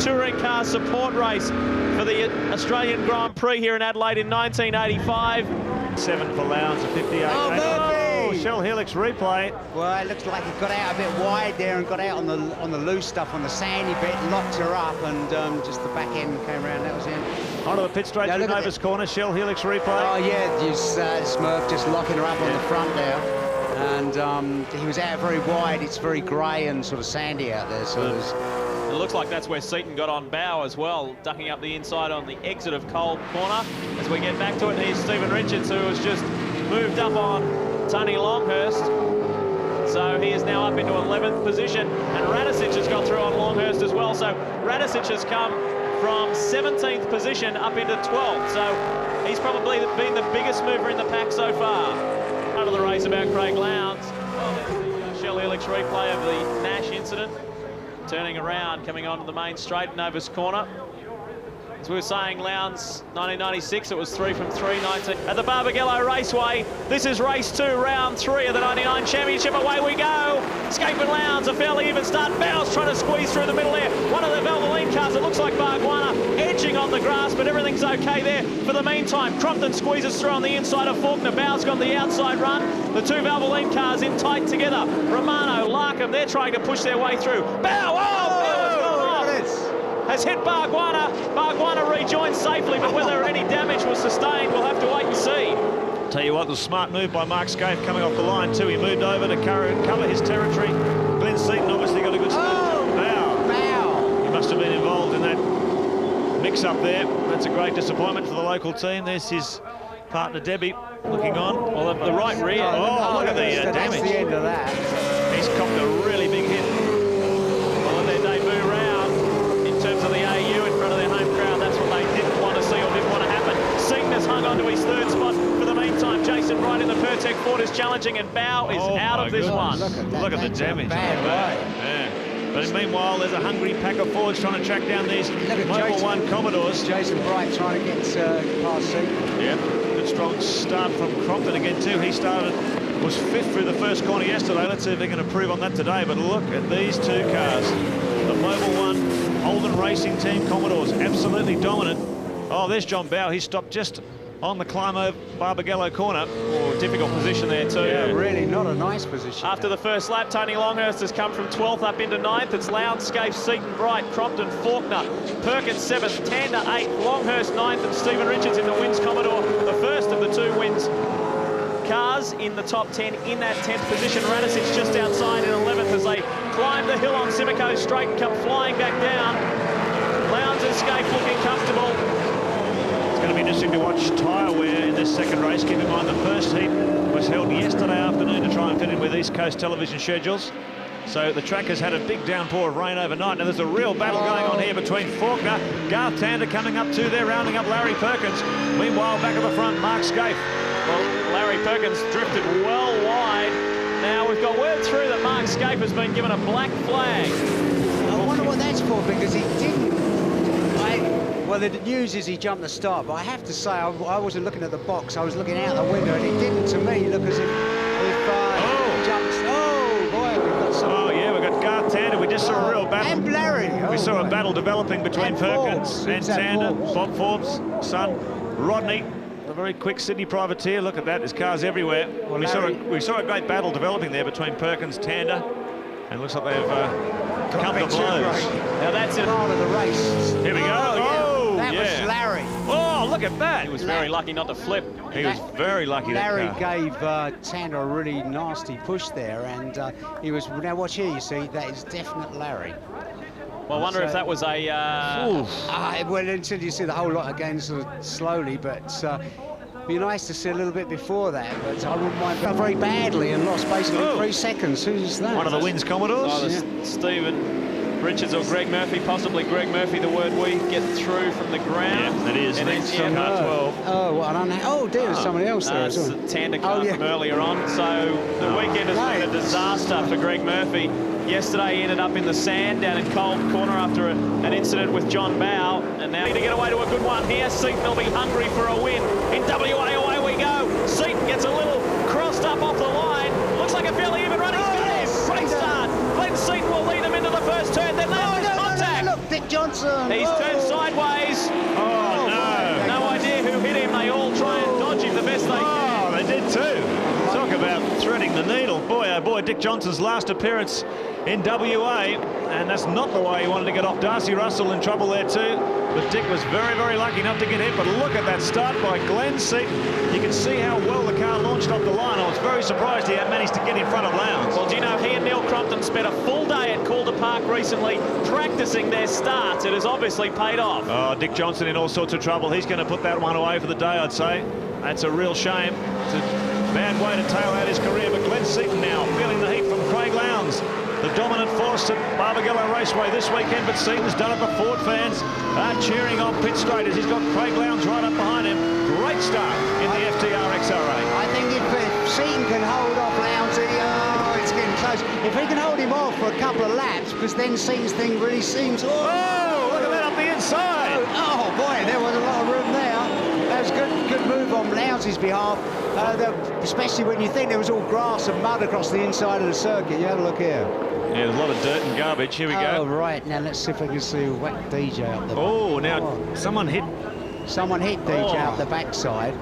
S3: touring car support race for the Australian Grand Prix here in Adelaide in 1985.
S1: 7 for Lowndes, a 58. Oh, Shell Helix replay.
S2: Well, it looks like he got out a bit wide there and got out on the loose stuff, on the sandy bit, locked her up, and just the back end came around. That was it.
S1: Onto the pit straight through Nova's corner. Shell Helix replay.
S2: Oh yeah, Smurf just locking her up on the front there, and he was out very wide. It's very grey and sort of sandy out there, so
S3: it looks like that's where Seaton got on Bow as well, ducking up the inside on the exit of Cole Corner. As we get back to it, here's Stephen Richards, who has just moved up on Tony Longhurst. So he is now up into 11th position, and Radicic has got through on Longhurst as well. So Radicic has come from 17th position up into 12th. So he's probably been the biggest mover in the pack so far. Part of the race about Craig Lowndes. Well, there's the Shell Helix replay of the Nash incident. turning around, coming onto the main straight, Nova's corner. As we were saying, Lowndes, 1996, it was 3 from 3, 19. At the Barbagallo Raceway, this is race 2, round 3 of the 99 Championship. Away we go. Escape and Lowndes, a fairly even start. Bowles trying to squeeze through the middle there. One of the Valvoline cars, it looks like Bargwanna, edging on the grass, but everything's okay there. For the meantime, Crompton squeezes through on the inside of Faulkner. Bowles got the outside run. The 2 Valvoline cars in tight together. Romano, Larkham, they're trying to push their way through. Has hit Bargwanna. Bargwanna rejoins safely, but whether any damage was sustained, we'll have to wait and see.
S1: Tell you what, the smart move by Mark Scaife coming off the line too. He moved over to cover his territory. Glenn Seaton obviously got a good start. Bow. He must have been involved in that mix-up there. That's a great disappointment for the local team. There's his partner Debbie looking on.
S3: Well, the right rear.
S1: Oh, look at the damage.
S2: That's the end of that.
S1: He's copped a really big hit.
S3: Well, in their debut round, in terms of the AU in front of their home crowd, that's what they didn't want to see or didn't want to happen. Seaton has hung on to his 3rd spot. For the meantime, Jason Wright in the Pertec Ford is challenging, and Bow is out of this one.
S1: Look at the damage.
S2: Bad way.
S1: Yeah. But meanwhile, there's a hungry pack of Fords trying to track down these Mobil 1 Commodores.
S2: Jason Bright trying to get past Seaton.
S1: Yeah, good strong start from Crompton again too. He was 5th through the first corner yesterday. Let's see if he can improve on that today. But look at these 2 cars. The Mobil 1 Holden Racing Team Commodores, absolutely dominant. Oh, there's John Bow. He stopped just on the climb over Barbagallo corner.
S3: Oh, difficult position there too.
S2: Yeah, really not a nice position.
S3: After the first lap, Tony Longhurst has come from 12th up into 9th. It's Lowndes, Scaife, Seaton, Bright, Crompton, Faulkner, Perkins 7th, Tander 8th, Longhurst 9th, and Stephen Richards in the Wins Commodore, the first of the 2 Wins cars in the top 10 in that 10th position. Radicic just outside in 11th as they climb the hill on Simcoe Straight and come flying back down. Lowndes and Scaife looking comfortable.
S1: It's going to be interesting to watch tyre wear in this second race. Keep in mind the first heat was held yesterday afternoon to try and fit in with East Coast television schedules. So the track has had a big downpour of rain overnight. Now there's a real battle going on here between Faulkner, Garth Tander coming up too. They're rounding up Larry Perkins. Meanwhile, back at the front, Mark Scaife.
S3: Well, Larry Perkins drifted well wide. Now we've got word through that Mark Scaife has been given a black flag.
S2: I wonder what that's for, because he didn't. Well, the news is he jumped the start, but I have to say I wasn't looking at the box. I was looking out the window, and it didn't, to me, look as if he jumped. Oh boy, we've got some.
S1: Oh yeah, we've got Garth Tander. We just saw a real battle.
S2: And Larry.
S1: We saw a battle developing between Perkins and Tander. Bob Forbes' son, Rodney. A very quick Sydney privateer. Look at that, there's cars everywhere. Well, we saw a great battle developing there between Perkins, Tander, and looks like they've come to blows.
S3: Now that's it.
S2: Part of the race.
S1: Here we go.
S2: That was Larry.
S1: Oh, look at that.
S3: He was very lucky not to flip.
S1: He was very lucky.
S2: Larry gave Tander a really nasty push there, and he was. Now watch here, you see, that is definite Larry.
S3: Well, I wonder if that was a...
S2: well, until you see the whole lot again sort of slowly, but be nice to see a little bit before that, but I wouldn't mind. Got very badly and lost basically 3 seconds. Who's that?
S1: One of the Wins Commodores?
S3: Oh, Stephen Richards or Greg Murphy, possibly Greg Murphy, the word we get through from the ground.
S1: Yeah, it is.
S3: And
S1: it's
S3: car
S1: 12.
S2: Oh, well, I don't know. Oh, dear, there's somebody else there as well.
S3: Tander car from earlier on. So the weekend has been a disaster for Greg Murphy. Yesterday he ended up in the sand down in Cold Corner after an incident with John Bow, and now to get away to a good one here. Seaton will be hungry for a win. In WA, away we go. Seaton gets a little crossed up off the line. Looks like a fairly even run. Great start. Glenn Seaton will lead them into the first turn. Then there's contact.
S2: Look, Dick Johnson.
S3: He's turned sideways.
S1: Oh, no.
S3: No idea who hit him. They all try and dodge him the best they can.
S1: Oh, they did too. Talk about threading the needle. Boy, oh boy, Dick Johnson's last appearance in WA, and that's not the way he wanted to get off. Darcy Russell in trouble there too, but Dick was very, very lucky not to get hit. But look at that start by Glenn Seaton. You can see how well the car launched off the line. I was very surprised he had managed to get in front of Lowndes.
S3: Well, do you know, he and Neil Crompton spent a full day at Calder Park recently practicing their starts. It has obviously paid off.
S1: Oh, Dick Johnson in all sorts of trouble. He's going to put that one away for the day, I'd say. That's a real shame. It's a bad way to tail out his career, but Glenn Seaton now feeling the heat from Craig Lowndes. The dominant force at Barbagallo Raceway this weekend, but Seaton's done it. The Ford fans are cheering on pit straight as he's got Craig Lowndes right up behind him. Great start in the FTR XRA.
S2: I think if Seaton can hold off Lowndes, it's getting close. If he can hold hold him off for a couple of laps, because then thing really seems...
S1: Oh, look at that up the inside.
S2: Oh, boy, there was a lot of room there. That was good move on Louse's behalf, especially when you think there was all grass and mud across the inside of the circuit. You have a look here.
S1: Yeah, there's a lot of dirt and garbage. Here we
S2: Oh,
S1: go.
S2: right. Now, let's see if we can see whack DJ up the back.
S1: Oh, now someone hit
S2: DJ up the backside.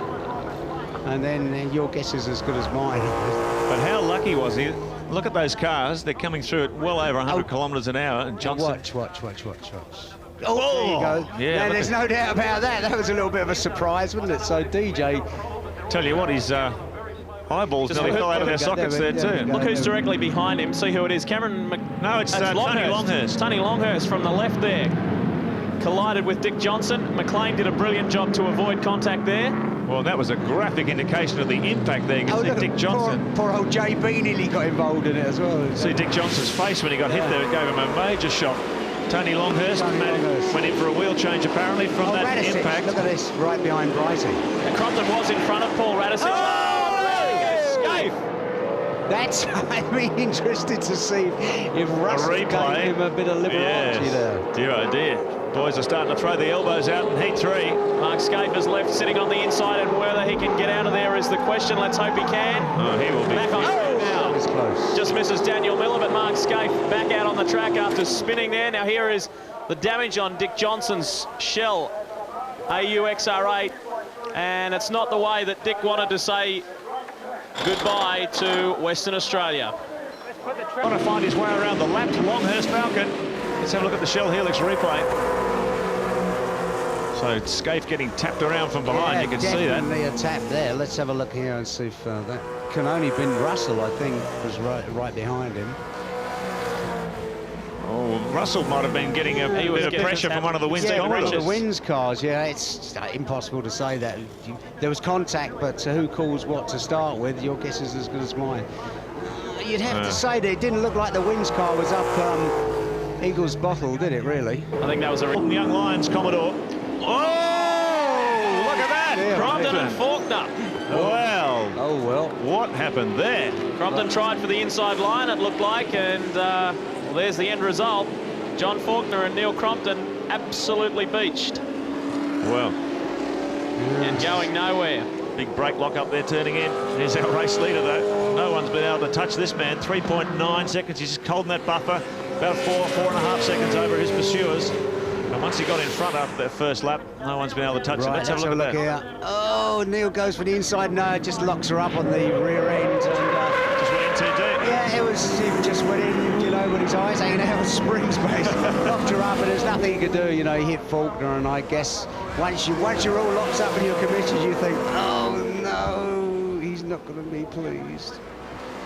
S2: And then your guess is as good as mine.
S1: But how lucky was he? Look at those cars. They're coming through at well over 100 kilometres an hour. And Johnson...
S2: Watch. Oh, there you go.
S1: Yeah,
S2: there's no doubt about that. That was a little bit of a surprise, wasn't it? So DJ...
S1: Tell you what, his eyeballs nearly fell out of their sockets there too.
S3: Look who's directly behind him. See who it is. Cameron...
S1: No, it's Tony Longhurst.
S3: Tony Longhurst from the left there. Collided with Dick Johnson. McLean did a brilliant job to avoid contact there.
S1: Well, that was a graphic indication of the impact there. You can see Dick Johnson.
S2: Poor old JB nearly got involved in it as well.
S1: See Dick Johnson's face when he got hit there. It gave him a major shock. Tony Longhurst went in for a wheel change apparently from that
S2: Radisich,
S1: impact.
S2: look at this, right behind Bryson.
S3: And Crompton was in front of Paul Radisich. Escape!
S2: That's, I'd be interested to see if Russell gave him a bit of liberality there.
S1: Dear oh dear. Boys are starting to throw the elbows out in heat 3.
S3: Mark Schaefer's left, sitting on the inside, and whether he can get out of there is the question. Let's hope he can.
S1: Oh, he will be.
S3: Back on track now.
S2: That was close.
S3: Just misses Daniel Miller, but Mark Scaife back out on the track after spinning there. Now here is the damage on Dick Johnson's Shell AUXR8, and it's not the way that Dick wanted to say goodbye to Western Australia.
S1: Trying to find his way around the lapped Longhurst Falcon. Let's have a look at the Shell Helix replay. So Scaife getting tapped around from behind, you can see that.
S2: Definitely a tap there. Let's have a look here and see if that can only been Russell, I think, was right behind him.
S1: Oh, Russell might have been getting a bit of pressure from one of the Wins cars.
S2: The Wins cars, yeah, it's impossible to say that. There was contact, but who calls what to start with? Your guess is as good as mine. You'd have to say that it didn't look like the Wins car was up Eagle's bottle, did it, really?
S3: I think that was a...
S1: Young Lions Commodore. Oh, look at that!
S2: Yeah,
S3: Crompton and Faulkner.
S1: Well.
S2: Oh, well.
S1: What happened there?
S3: Crompton tried for the inside line, it looked like, and well, there's the end result. John Faulkner and Neil Crompton absolutely beached.
S1: Well.
S3: And going nowhere.
S1: Big brake lock up there turning in. Here's our race leader, though. No one's been able to touch this man. 3.9 seconds. He's just holding that buffer. About 4.5 seconds over his pursuers. And once he got in front after that first lap, no one's been able to touch him. Let's have a look at that.
S2: Here. Oh, Neil goes for the inside. No, it just locks her up on the rear end. And,
S1: just went in too deep.
S2: Yeah, he just went in, you know, with his eyes hanging out of springs, basically. Locked her up, and there's nothing he could do. You know, he hit Faulkner, and I guess once you're all locked up in your committees, you think, oh no, he's not going to be pleased.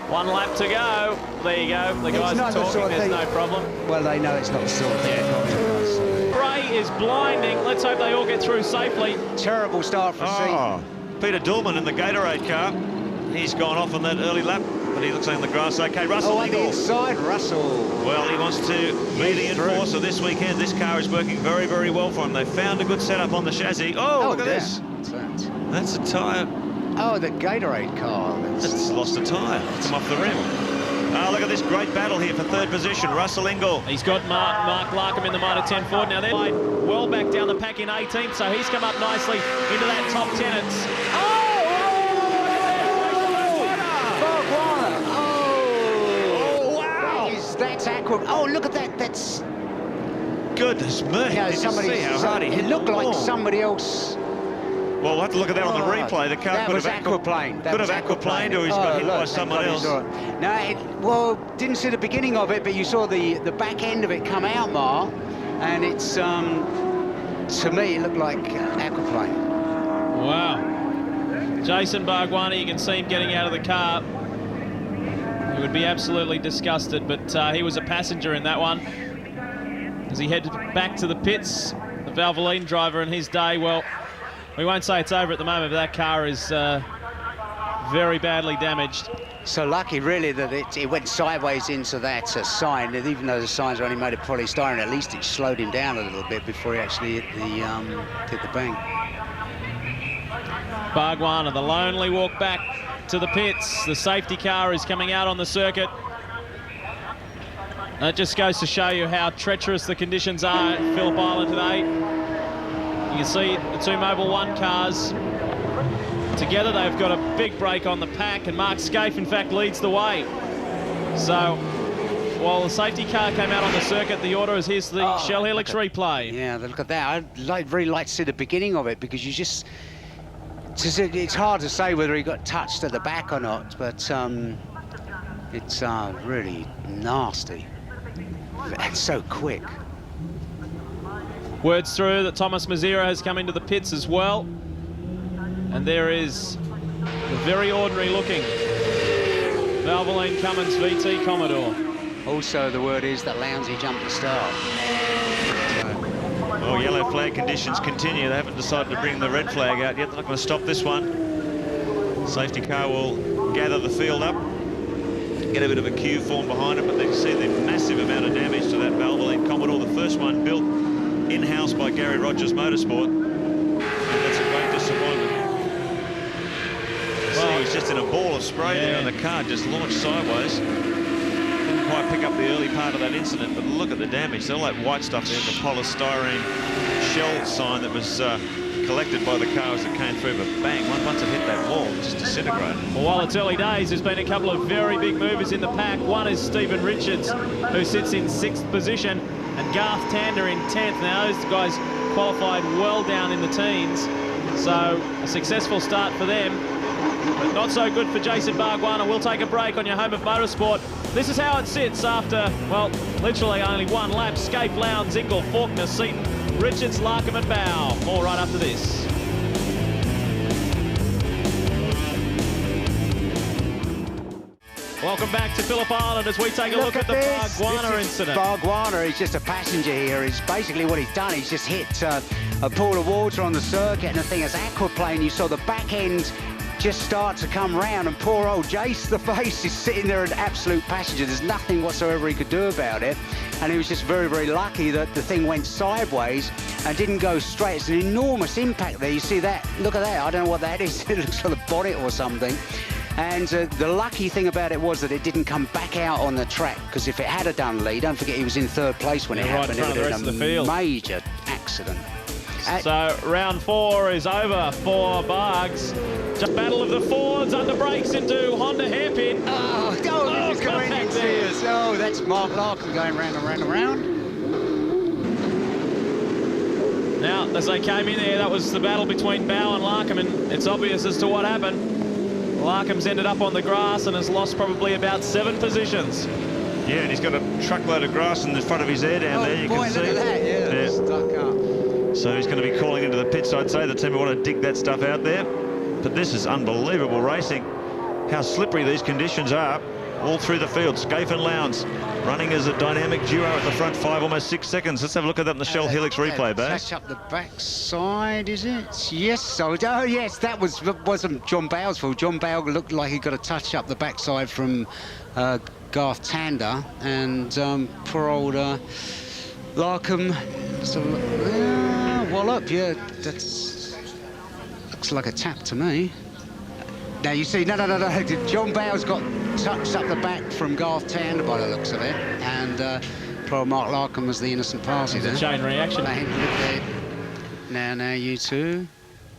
S3: One lap to go. There you go. The guys are talking. There's no problem.
S2: Well, they know it's not the sort of thing.
S3: Spray is blinding. Let's hope they all get through safely.
S2: Terrible start for season.
S1: Peter Dillman in the Gatorade car. He's gone off on that early lap, but he looks like on the grass. Okay, Russell.
S2: On the inside, Russell.
S1: Well, he wants to be the enforcer this weekend. This car is working very, very well for him. They found a good setup on the chassis. Oh, look at this.
S2: What's that?
S1: That's a tyre.
S2: Oh, the Gatorade car.
S1: It's lost a tyre. It's come off the rim. Look at this great battle here for third position. Russell Ingall.
S3: He's got Mark Larkham in the Mitre 10 Ford. Now they're well back down the pack in 18th, so he's come up nicely into that top 10. It's
S2: that's accurate. Oh, look at that. That's...
S1: Goodness me.
S2: Yeah,
S1: Did you see how hard he hit
S2: it looked
S1: the
S2: like
S1: ball?
S2: somebody else.
S1: Well, we'll have to look at that on the replay. The car could have aquaplaned. Could have aquaplaned, or he's got hit by someone else.
S2: No, didn't see the beginning of it, but you saw the back end of it come out, Mar, and it's to me it looked like aquaplane.
S3: Wow. Jason Bargwanna, you can see him getting out of the car. He would be absolutely disgusted, but he was a passenger in that one. As he headed back to the pits, the Valvoline driver in his day, well, we won't say it's over at the moment, but that car is very badly damaged.
S2: So lucky, really, that it went sideways into that sign, that even though the signs are only made of polystyrene, at least it slowed him down a little bit before he actually hit the bank.
S3: Bargwanna, the lonely walk back to the pits. The safety car is coming out on the circuit. That just goes to show you how treacherous the conditions are at Phillip Island today. You can see the two Mobil 1 cars together. They've got a big break on the pack, and Mark Scaife, in fact, leads the way. So, while the safety car came out on the circuit, the order is here's the Shell Helix replay.
S2: Yeah, look at that. I'd really like to see the beginning of it, because you just... It's hard to say whether he got touched at the back or not, but it's really nasty. And so quick.
S3: Words through that Thomas Mazzira has come into the pits as well. And there is the very ordinary looking Valvoline Cummins VT Commodore.
S2: Also, the word is that Lowndesy jumped the start.
S1: Oh, yellow flag conditions continue. They haven't decided to bring the red flag out yet. They're not going to stop this one. Safety car will gather the field up, get a bit of a queue formed behind it, but they can see the massive amount of damage to that Valvoline Commodore, the first one built in-house by Gary Rogers Motorsport. And that's a great disappointment. Well, he was just in a ball of spray there, and the car just launched sideways. Didn't quite pick up the early part of that incident, but look at the damage. All that white stuff there, the polystyrene shell sign that was collected by the car as it came through, but bang, once it hit that wall, it just disintegrated.
S3: Well, while it's early days, there's been a couple of very big movers in the pack. One is Stephen Richards, who sits in 6th position, and Garth Tander in 10th. Now, those guys qualified well down in the teens, so a successful start for them, but not so good for Jason Bargwanna. We'll take a break on your home of motorsport. This is how it sits after, well, literally only one lap. Scaife, Lowndes, Ingle, Faulkner, Seaton, Richards, Larkham and Bow. More right after this. Welcome back to Phillip Island as we take a look at the Bargwanna incident.
S2: Bargwanna is just a passenger here. He's basically what he's done. He's just hit a pool of water on the circuit, and the thing is aquaplane. You saw the back end just start to come round, and poor old Jace the face is sitting there an absolute passenger. There's nothing whatsoever he could do about it, and he was just very, very lucky that the thing went sideways and didn't go straight. It's an enormous impact there. You see that? Look at that. I don't know what that is. It looks like a bonnet or something. And the lucky thing about it was that it didn't come back out on the track, because if it had done, Lee, don't forget he was in 3rd place when it happened. It would have been a major accident.
S3: So round 4 is over for Bargs. Just battle of the Fords, under brakes into Honda hairpin.
S2: Contact there. Oh, that's Mark Larkham going round and round and round.
S3: Now, as they came in there, that was the battle between Bow and Larkham, and it's obvious as to what happened. Larkham's ended up on the grass and has lost probably about 7 positions.
S1: Yeah, and he's got a truckload of grass in the front of his air down there. You can see.
S2: Look at that. Yeah, stuck up.
S1: So he's going to be calling into the pits. I'd say the team will want to dig that stuff out there. But this is unbelievable racing. How slippery these conditions are all through the field. Scaife and Lowndes running as a dynamic duo at the front, 5, almost 6 seconds. Let's have a look at that in the Shell Helix replay, Baz.
S2: Touch up the backside, is it? Yes. Oh, yes, that wasn't John Bow's fault. John Bow looked like he got a touch up the backside from Garth Tander, and poor old Larkham. Wallop, yeah, that's looks like a tap to me. Now you see, no. John Bow's got touched up the back from Garth Tander by the looks of it, and poor Mark Larkham was the innocent party there.
S3: Chain reaction.
S2: Now you two,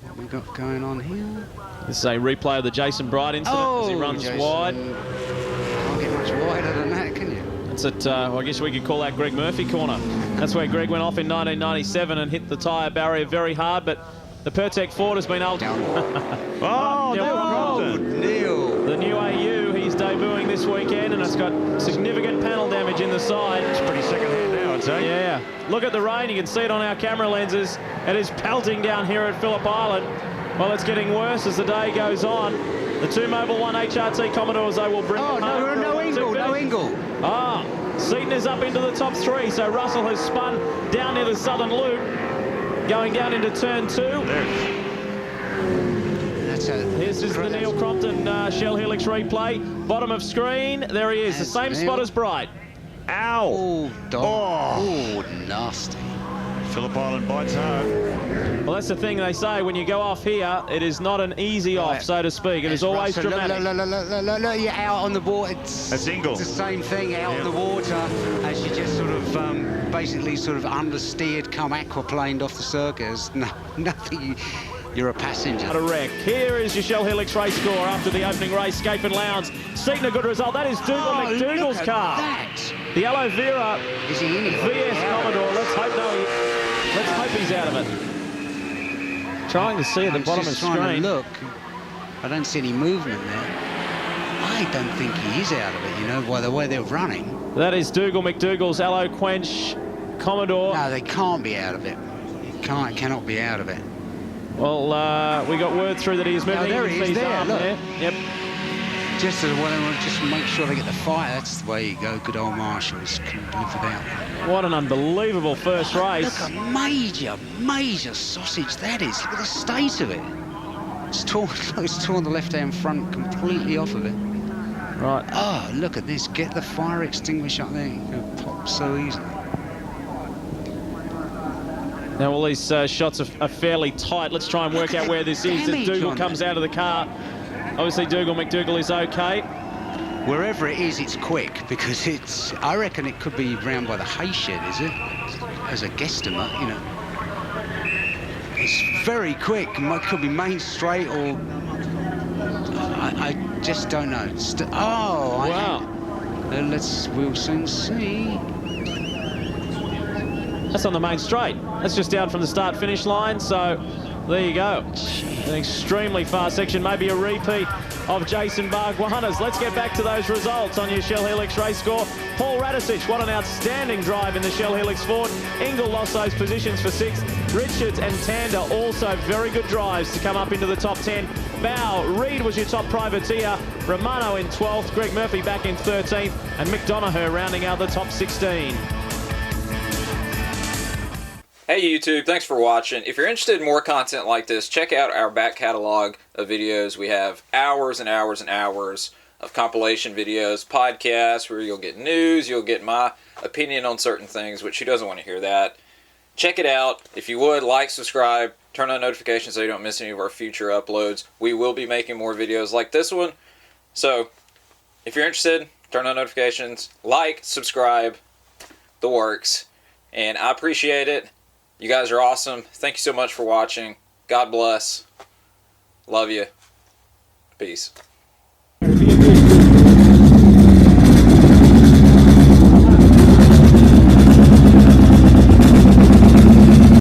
S2: what we got going on here?
S3: This is a replay of the Jason Bright incident as he runs wide.
S2: Can't get much wider than that, can you?
S3: It's at, well, I guess we could call that Greg Murphy corner. That's where Greg went off in 1997 and hit the tyre barrier very hard, but the Pertec Ford has been able to...
S2: Neil.
S3: The new AU, he's debuting this weekend, and it's got significant panel damage in the side.
S1: It's pretty second-hand now, I'd say.
S3: Yeah. Look at the rain. You can see it on our camera lenses. It is pelting down here at Phillip Island. Well, it's getting worse as the day goes on. The 2 Mobil 1 HRT Commodores, though, will bring...
S2: no Ingle.
S3: Seaton is up into the top 3, so Russell has spun down near the southern loop, going down into turn 2. This is the Neil Crompton Shell Helix replay. Bottom of screen, there he is, the same spot as Bright.
S1: Ow!
S2: Oh, nasty.
S1: Phillip Island bites hard.
S3: Well, that's the thing they say. When you go off here, it is not an easy off, so to speak. It is always dramatic.
S2: Look, you're out on the water.
S1: That's Ingle.
S2: It's the same thing out on the water as you just sort of basically sort of understeered, come aquaplaned off the circus. No, nothing. You're a passenger.
S3: Not a wreck. Here is your Shell Helix race score after the opening race. Scape and Lowndes seeking a good result. That is Dougal McDougall's car. The Aloe Vera
S2: Is he in it?
S3: VS Commodore. Let's hope he's out of it. Trying to see at the bottom of the screen.
S2: Trying to look. I don't see any movement there. I don't think he is out of it, you know, by the way they're running.
S3: That is Dougal McDougall's Aloe Quench Commodore.
S2: No, they can't be out of it. Cannot be out of it.
S3: Well, we got word through that he is moving.
S2: Oh, there he is, there, look.
S3: Yep.
S2: Just as well, just make sure they get the fire. That's the way you go. Good old Marshalls couldn't live without it.
S3: What an unbelievable first race.
S2: Look, a major sausage that is. Look at the state of it. It's torn the left-hand front completely off of it.
S3: Right.
S2: Oh, look at this. Get the fire extinguisher up there. It'll pop so easily.
S3: Now, all these shots are fairly tight. Let's try and work out where this is as Dougal comes out of the car. Obviously, Dougal McDougall is okay.
S2: Wherever it is, it's quick because it's. I reckon it could be round by the hay shed, is it? As a guesstimate, you know. It's very quick. It could be main straight or. I just don't know.
S3: Wow.
S2: We'll soon see.
S3: That's on the main straight. That's just down from the start-finish line, so there you go. An extremely fast section, maybe a repeat of Jason Barguana's. Let's get back to those results on your Shell Helix race score. Paul Radisich, what an outstanding drive in the Shell Helix Ford. Ingle lost those positions for 6th. Richards and Tander also very good drives to come up into the top 10. Bow, Reed was your top privateer. Romano in 12th, Greg Murphy back in 13th, and Mick Donoghue rounding out the top 16.
S10: Hey YouTube, thanks for watching. If you're interested in more content like this, check out our back catalog of videos. We have hours and hours and hours of compilation videos, podcasts where you'll get news, you'll get my opinion on certain things, which who doesn't want to hear that. Check it out. If you would, like, subscribe, turn on notifications so you don't miss any of our future uploads. We will be making more videos like this one. So, if you're interested, turn on notifications, like, subscribe, the works. And I appreciate it. You guys are awesome. Thank you so much for watching. God bless. Love you. Peace.